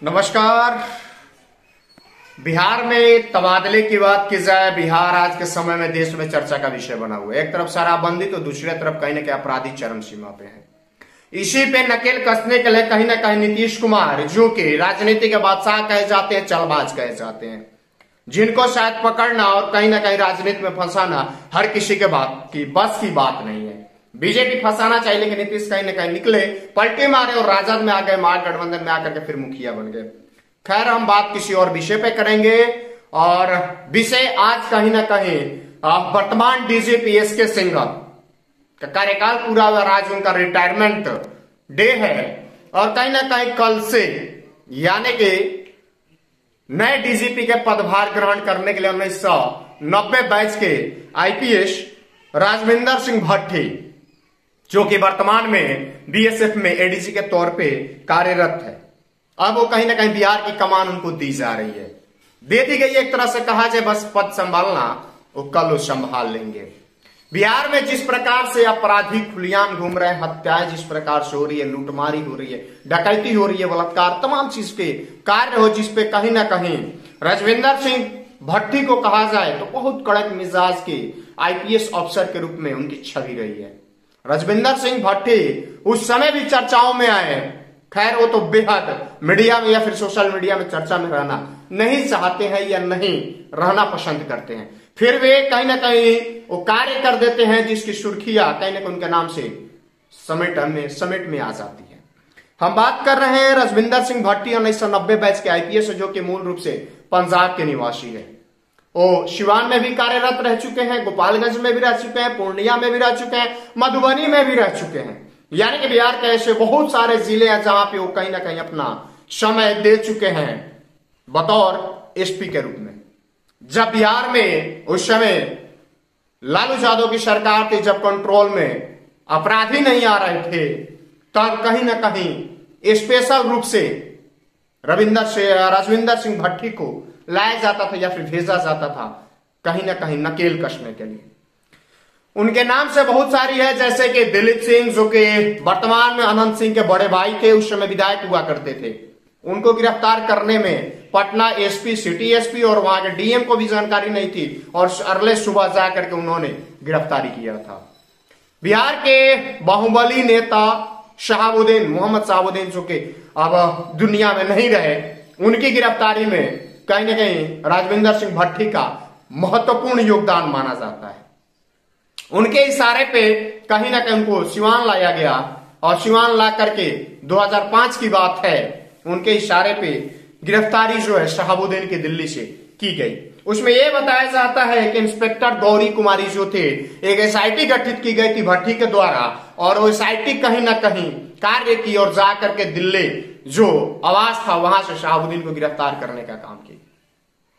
नमस्कार। बिहार में तबादले की बात की जाए, बिहार आज के समय में देश में चर्चा का विषय बना हुआ है। एक तरफ शराबबंदी तो दूसरी तरफ कहीं ना कहीं अपराधी चरम सीमा पे है। इसी पे नकेल कसने के लिए कहीं ना कहीं नीतीश कुमार, जो कि राजनीति के बादशाह कहे जाते हैं, चलबाज कहे जाते हैं, जिनको शायद पकड़ना और कहीं ना कहीं राजनीति में फंसाना हर किसी के बस की बात नहीं है। बीजेपी फंसाना चाहिए, लेकिन नीतीश कहीं ना कहीं निकले, पलटे मारे और राजद में आ गए, महागठबंधन में आकर के फिर मुखिया बन गए। खैर, हम बात किसी और विषय पे करेंगे और विषय आज कहीं ना कहीं वर्तमान डीजीपी एसके सिंघल का कार्यकाल पूरा हुआ, आज उनका रिटायरमेंट डे है और कहीं ना कहीं कल से यानी कि नए डीजीपी के पदभार ग्रहण करने के लिए 1990 बैच के आईपीएस राजविंदर सिंह भट्टी, जो कि वर्तमान में बीएसएफ में एडीजी के तौर पे कार्यरत है, अब वो कहीं ना कहीं बिहार की कमान उनको दी जा रही है, दे दी गई। एक तरह से कहा जाए बस पद संभालना वो कल वो संभाल लेंगे। बिहार में जिस प्रकार से अपराधी खुलियाम घूम रहे हैं, हत्याएं जिस प्रकार से हो रही है, लूटमारी हो रही है, डकैती हो रही है, बलात्कार, तमाम चीज के कार्य हो, जिसपे कहीं ना कहीं राजविंदर सिंह भट्टी को कहा जाए तो बहुत कड़क मिजाज के आईपीएस अफसर के रूप में उनकी छवि रही है। राजविंदर सिंह भट्टी उस समय भी चर्चाओं में आए। खैर, वो तो बेहद मीडिया में या फिर सोशल मीडिया में चर्चा में रहना नहीं चाहते हैं या नहीं रहना पसंद करते हैं, फिर वे कहीं ना कहीं वो कार्य कर देते हैं जिसकी सुर्खियां कहीं ना कहीं उनके नाम से समेट में आ जाती है। हम बात कर रहे हैं राजविंदर सिंह भट्टी 1990 बैच के आईपीएस, जो कि मूल रूप से पंजाब के निवासी है। वो सिवान में भी कार्यरत रह चुके हैं, गोपालगंज में भी रह चुके हैं, पूर्णिया में भी रह चुके हैं, मधुबनी में भी रह चुके हैं। यानी कि बिहार के ऐसे बहुत सारे जिले हैं जहां पे वो कहीं ना कहीं अपना समय दे चुके हैं बतौर एसपी के रूप में। जब बिहार में उस समय लालू यादव की सरकार थी, जब कंट्रोल में अपराधी नहीं आ रहे थे, तब कहीं ना कहीं स्पेशल रूप से राजविंदर सिंह भट्टी को लाया जाता था या फिर भेजा जाता था कहीं ना कहीं नकेल कसने के लिए। उनके नाम से बहुत सारी है, जैसे कि दिलीप सिंह, जो कि वर्तमान में अनंत सिंह के बड़े भाई थे, उस समय विधायक हुआ करते थे। उनको गिरफ्तार करने में पटना एसपी, सिटी एसपी और वहां के डीएम को भी जानकारी नहीं थी और अगले सुबह जाकर के उन्होंने गिरफ्तारी किया था। बिहार के बाहुबली नेता मोहम्मद शहाबुद्दीन, जो कि अब दुनिया में नहीं रहे, उनकी गिरफ्तारी में कहीं ना कहीं राजविंदर सिंह भट्टी का महत्वपूर्ण योगदान माना जाता है। उनके इशारे पे कहीं ना कहीं उनको सिवान लाया गया और सिवान ला करके 2005 की बात है, उनके इशारे पे गिरफ्तारी जो है शहाबुद्दीन की दिल्ली से की गई। उसमें यह बताया जाता है कि इंस्पेक्टर गौरी कुमारी जो थे, एक एसआईटी गठित की गई थी भट्टी के द्वारा और वो एसआईटी कहीं ना कहीं कार्य की और जाकर के दिल्ली जो आवास था वहां से शहाबुद्दीन को गिरफ्तार करने का काम किया।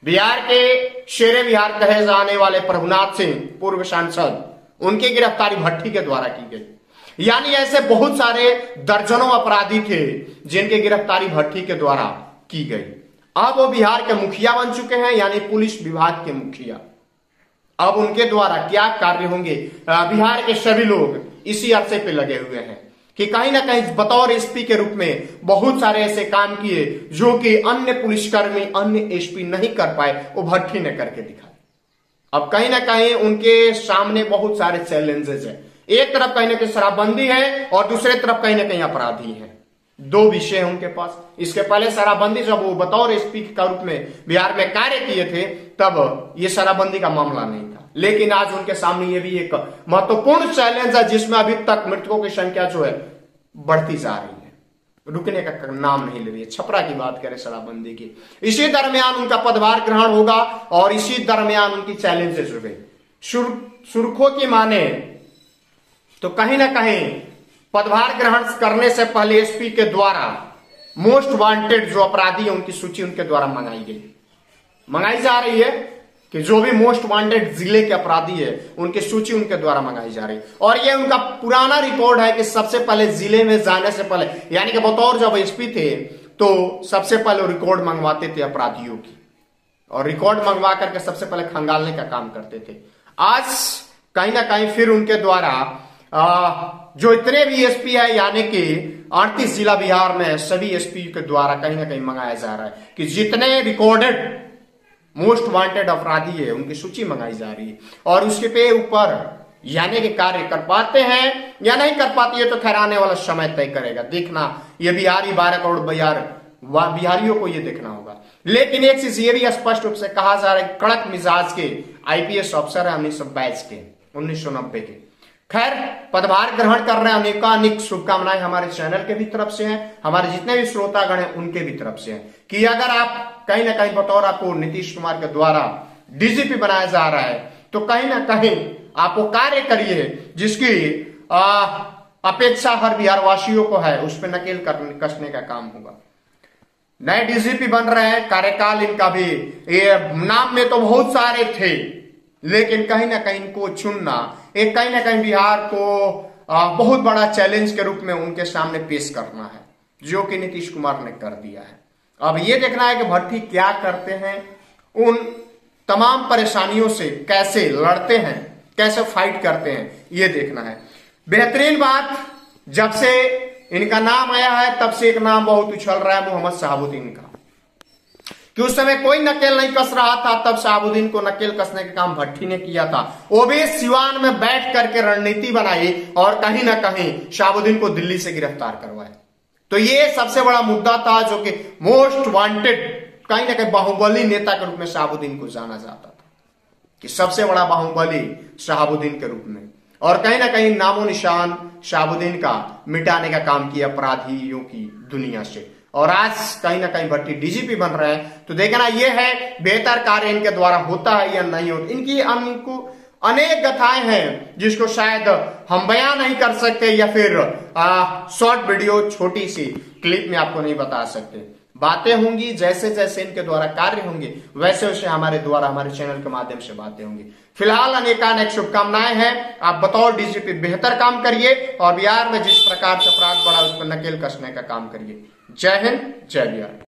बिहार के शेरे बिहार कहे जाने वाले प्रभुनाथ सिंह, पूर्व सांसद, उनकी गिरफ्तारी भट्टी के द्वारा की गई। यानी ऐसे बहुत सारे दर्जनों अपराधी थे जिनकी गिरफ्तारी भट्टी के द्वारा की गई। अब वो बिहार के मुखिया बन चुके हैं, यानी पुलिस विभाग के मुखिया। अब उनके द्वारा क्या कार्य होंगे, बिहार के सभी लोग इसी अरसे पे लगे हुए हैं कि कहीं ना कहीं बतौर एसपी के रूप में बहुत सारे ऐसे काम किए जो कि अन्य पुलिसकर्मी, अन्य एसपी नहीं कर पाए, वो भट्टी ने करके दिखाए। अब कहीं ना कहीं उनके सामने बहुत सारे चैलेंजेस हैं। एक तरफ कहीं ना कहीं शराबबंदी है और दूसरे तरफ कहीं ना कहीं अपराधी है। दो विषय है उनके पास। इसके पहले शराबबंदी, जब वो बतौर एसपी के रूप में बिहार में कार्य किए थे, तब ये शराबबंदी का मामला नहीं था। लेकिन आज उनके सामने ये भी एक महत्वपूर्ण चैलेंज है, जिसमें अभी तक मृतकों की संख्या जो है बढ़ती जा रही है, रुकने का नाम नहीं ले रही है। छपरा की बात करें शराबबंदी की, इसी दरमियान उनका पदभार ग्रहण होगा और इसी दरमियान उनकी चैलेंजेस हो गई। सुर्खों की माने तो कहीं ना कहीं पदभार ग्रहण करने से पहले एसपी के द्वारा मोस्ट वांटेड जो अपराधी है उनकी सूची उनके द्वारा मंगाई जा रही है कि जो भी मोस्ट वांटेड जिले के अपराधी है उनकी सूची उनके द्वारा मंगाई जा रही है। और ये उनका पुराना रिकॉर्ड है कि सबसे पहले जिले में जाने से पहले, यानी कि बतौर जब एसपी थे तो सबसे पहले रिकॉर्ड मंगवाते थे अपराधियों की, और रिकॉर्ड मंगवा करके सबसे पहले खंगालने का काम करते थे। आज कहीं ना कहीं फिर उनके द्वारा जो इतने भी एसपी है, यानी कि 38 जिला बिहार में सभी एसपी के द्वारा कहीं ना कहीं मंगाया जा रहा है कि जितने रिकॉर्डेड मोस्ट वांटेड अपराधी है उनकी सूची मंगाई जा रही है, और उसके पे ऊपर यानी कि कार्य कर पाते हैं या नहीं कर पाती है तो खैर आने वाला समय तय करेगा। देखना ये बिहारी 12 करोड़ बिहारियों को ये देखना होगा। लेकिन एक चीज ये भी स्पष्ट रूप से कहा जा रहा है, कड़क मिजाज के आईपीएस अफसर है 1922 के 1990 के। खैर पदभार ग्रहण कर रहे हैं, अनेकानेक शुभकामनाएं हमारे चैनल के भी तरफ से हैं, हमारे जितने भी श्रोतागण हैं उनके भी तरफ से हैं कि अगर आप कहीं ना कहीं बतौर आपको नीतीश कुमार के द्वारा डीजीपी बनाया जा रहा है तो कहीं ना कहीं आप वो कार्य करिए जिसकी अपेक्षा हर बिहार वासियों को है, उस पर नकेल कसने का काम होगा। नए डीजीपी बन रहे हैं, कार्यकाल इनका भी ये नाम में तो बहुत सारे थे, लेकिन कहीं ना कहीं इनको चुनना एक कहीं ना कहीं बिहार को बहुत बड़ा चैलेंज के रूप में उनके सामने पेश करना है, जो कि नीतीश कुमार ने कर दिया है। अब ये देखना है कि भट्टी क्या करते हैं, उन तमाम परेशानियों से कैसे लड़ते हैं, कैसे फाइट करते हैं, ये देखना है। बेहतरीन बात, जब से इनका नाम आया है तब से एक नाम बहुत उछल रहा है मोहम्मद शहाबुद्दीन का, कि उस समय कोई नकेल नहीं कस रहा था, तब शहाबुद्दीन को नकेल कसने का काम भट्टी ने किया था। वो भी सिवान में बैठ करके रणनीति बनाई और कहीं ना कहीं शहाबुद्दीन को दिल्ली से गिरफ्तार करवाए। तो ये सबसे बड़ा मुद्दा था, जो कि मोस्ट वांटेड कहीं ना कहीं बाहुबली नेता के रूप में शहाबुद्दीन को जाना जाता था, कि सबसे बड़ा बाहुबली शहाबुद्दीन के रूप में, और कहीं ना कहीं नामो निशान शहाबुद्दीन का मिटाने का काम किया अपराधियों की दुनिया से। और आज कहीं ना कहीं भट्टी डीजीपी बन रहे हैं, तो देखना यह है बेहतर कार्य इनके द्वारा होता है या नहीं होता। इनकी अनेक कथाएं हैं जिसको शायद हम बयां नहीं कर सकते, या फिर शॉर्ट वीडियो छोटी सी क्लिप में आपको नहीं बता सकते। बातें होंगी, जैसे जैसे इनके द्वारा कार्य होंगे वैसे वैसे हमारे द्वारा हमारे चैनल के माध्यम से बातें होंगी। फिलहाल अनेकानेक शुभकामनाएं हैं, आप बतौर डीजीपी बेहतर काम करिए और बिहार में जिस प्रकार से अपराध बढ़ा उस पर नकेल कसने का काम करिए। जय हिंद, जय बिहार।